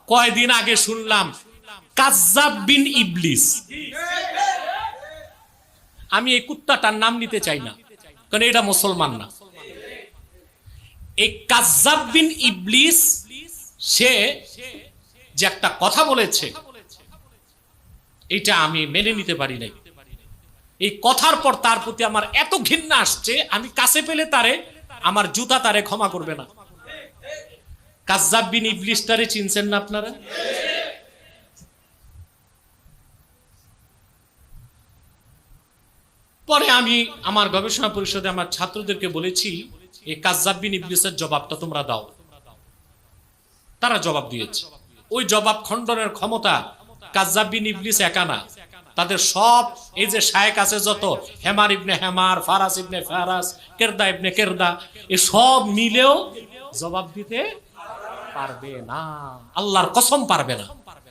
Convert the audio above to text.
কয়দিন আগে শুনলাম কাজ্জাব বিন ইবলিস। আমি এই কুত্তাটার নাম নিতে চাই না, কারণ এটা মুসলমান না। এই কাজ্জাব বিন ইবলিস সে যে একটা কথা বলেছে, এটা আমি মেনে নিতে পারি নাই। এই কথার পর তার প্রতি আমার এত ঘৃণা আসছে, আমি কাছে পেলে তারে, আমার জুতা তারে ক্ষমা করবে না। কাজ্জাব বিন ইবলিস তারে চিনছেন না আপনারা? পরে আমি আমার গবেষণা পরিষদে আমার ছাত্রদেরকে বলেছি, এই কাজ্জাব বিন ইবলিসের জবাবটা তোমরা দাও। তারা জবাব দিয়েছে। ওই জবাব খণ্ডনের ক্ষমতা কাজ্জাব বিন ইবলিস একা না, তাদের সব এই যে শায়েখ আছে যত, হেমার ইবনে হেমার, ফারাস ইবনে ফারাস, কেরদা ইবনে কেরদা, এ সব মিলেও জবাব দিতে পারবে না। আল্লাহর কসম পারবে না।